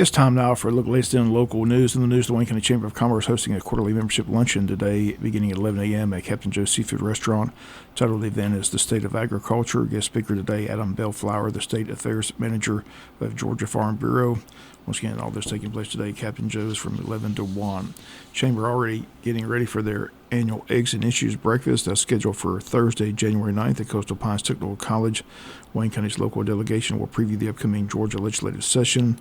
It's time now for a look at the latest in local news. In the news, the Wayne County Chamber of Commerce hosting a quarterly membership luncheon today beginning at 11 a.m. at Captain Joe's Seafood Restaurant. The title of the event is The State of Agriculture. Guest speaker today, Adam Bellflower, the State Affairs Manager of Georgia Farm Bureau. Once again, all this taking place today at Captain Joe's from 11 to 1. Chamber already getting ready for their annual Eggs and Issues breakfast. That's scheduled for Thursday, January 9th at Coastal Pines Technical College. Wayne County's local delegation will preview the upcoming Georgia legislative session,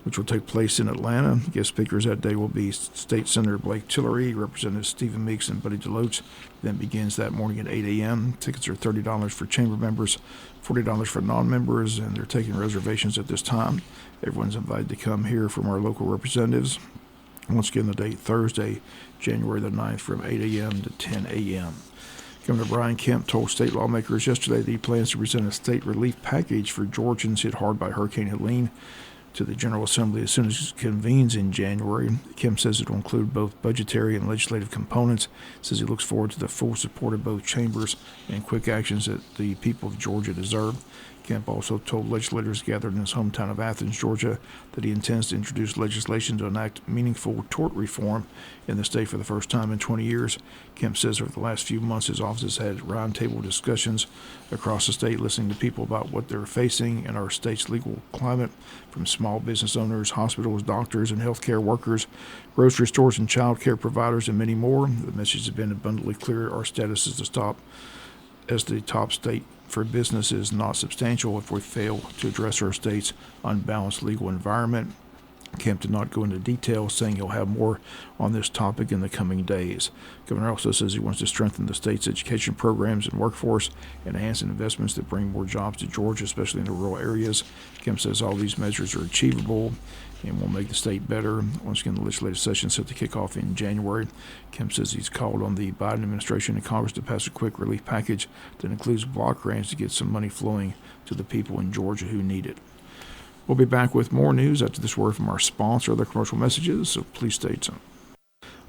which will take place in Atlanta. Guest speakers that day will be State Senator Blake Tillery, Representative Stephen Meeks, and Buddy DeLoach. Then begins that morning at 8 a.m. Tickets are $30 for chamber members, $40 for non-members, and they're taking reservations at this time. Everyone's invited to come here from our local representatives. Once again, the date Thursday, January the 9th from 8 a.m. to 10 a.m. Governor Brian Kemp told state lawmakers yesterday that he plans to present a state relief package for Georgians hit hard by Hurricane Helene to the General Assembly as soon as it convenes in January. Kemp says it will include both budgetary and legislative components. Says he looks forward to the full support of both chambers and quick actions that the people of Georgia deserve. Kemp also told legislators gathered in his hometown of Athens, Georgia, that he intends to introduce legislation to enact meaningful tort reform in the state for the first time in 20 years. Kemp says over the last few months his office has had roundtable discussions across the state, listening to people about what they're facing in our state's legal climate, from small business owners, hospitals, doctors, and healthcare workers, grocery stores and child care providers, and many more. The message has been abundantly clear. Our status is as the top state for business is not substantial if we fail to address our state's unbalanced legal environment. Kemp did not go into detail, saying he'll have more on this topic in the coming days. Governor also says he wants to strengthen the state's education programs and workforce and enhance investments that bring more jobs to Georgia, especially in the rural areas. Kemp says all these measures are achievable and will make the state better. Once again, the legislative session is set to kick off in January. Kemp says he's called on the Biden administration and Congress to pass a quick relief package that includes block grants to get some money flowing to the people in Georgia who need it. We'll be back with more news after this word from our sponsor, other commercial messages, so please stay tuned.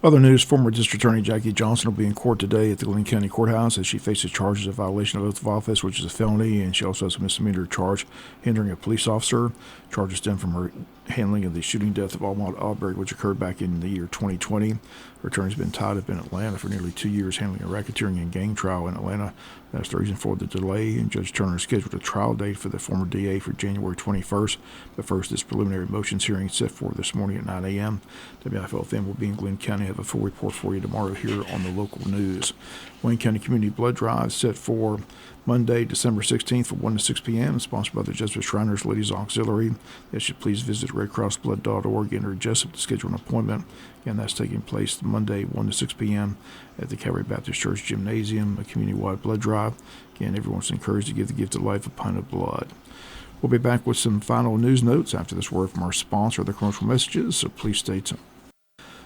Other news, former District Attorney Jackie Johnson will be in court today at the Glenn County Courthouse as she faces charges of violation of oath of office, which is a felony, and she also has a misdemeanor charge hindering a police officer. Charges stem from her handling of the shooting death of Ahmaud Arbery, which occurred back in the year 2020. Her attorney's been tied up in Atlanta for nearly 2 years handling a racketeering and gang trial in Atlanta. That's the reason for the delay, and Judge Turner scheduled a trial date for the former DA for January 21st. But first, this preliminary motions hearing is set for this morning at 9 a.m. WIFO-FM will be in Glenn County. Have a full report for you tomorrow here on the local news. Wayne County Community Blood Drive set for Monday, December 16th from 1 to 6 p.m. Sponsored by the Jesup Shriners Ladies Auxiliary. They should please visit redcrossblood.org, enter Jesup to schedule an appointment. Again, that's taking place Monday, 1 to 6 p.m. at the Calvary Baptist Church Gymnasium, a community-wide blood drive. Again, everyone's encouraged to give the gift of life, a pint of blood. We'll be back with some final news notes after this word from our sponsor, the commercial messages, so please stay tuned.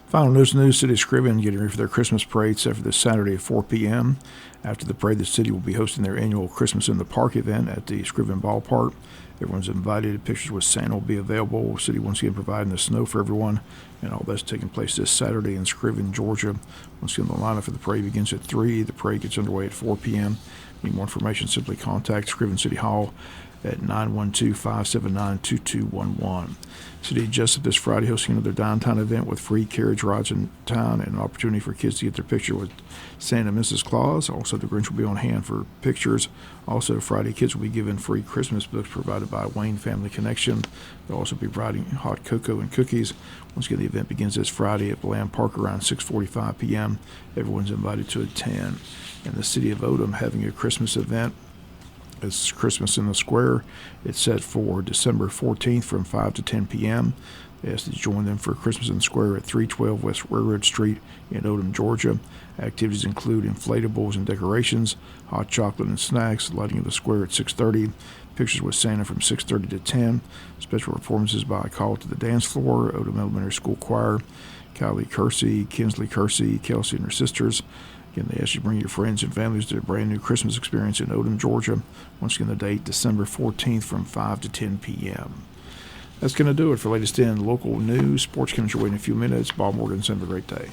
Final news, City of Scriven getting ready for their Christmas parade set for this Saturday at 4 p.m. After the parade, the city will be hosting their annual Christmas in the Park event at the Scriven Ballpark. Everyone's invited. Pictures with Santa will be available. The city once again providing the snow for everyone, and all that's taking place this Saturday in Scriven, Georgia. Once again, the lineup for the parade begins at 3. The parade gets underway at 4 p.m. Need more information, simply contact Scriven City Hall at 912-579-2211. City of Jesup this Friday hosting another downtown event with free carriage rides in town and an opportunity for kids to get their picture with Santa and Mrs. Claus. Also, the Grinch will be on hand for pictures. Also, Friday, kids will be given free Christmas books provided by Wayne Family Connection. They'll also be providing hot cocoa and cookies. Once again, the event begins this Friday at Bland Park around 6:45 p.m. Everyone's invited to attend. And the City of Odom having a Christmas event. It's Christmas in the Square. It's set for December 14th from 5 to 10 p.m. They ask that you join them for Christmas in the Square at 312 West Railroad Street in Odom, Georgia. Activities include inflatables and decorations, hot chocolate and snacks, lighting of the square at 6:30, pictures with Santa from 6:30 to 10, special performances by Call to the Dance Floor, Odom Elementary School Choir, Kylie Kersey, Kinsley Kersey, Kelsey and her sisters. Again, they ask you to bring your friends and families to a brand new Christmas experience in Odom, Georgia. Once again, the date, December 14th from 5 to 10 p.m. That's going to do it for latest in local news. Sports comes your way in a few minutes. Bob Morgan, have a great day.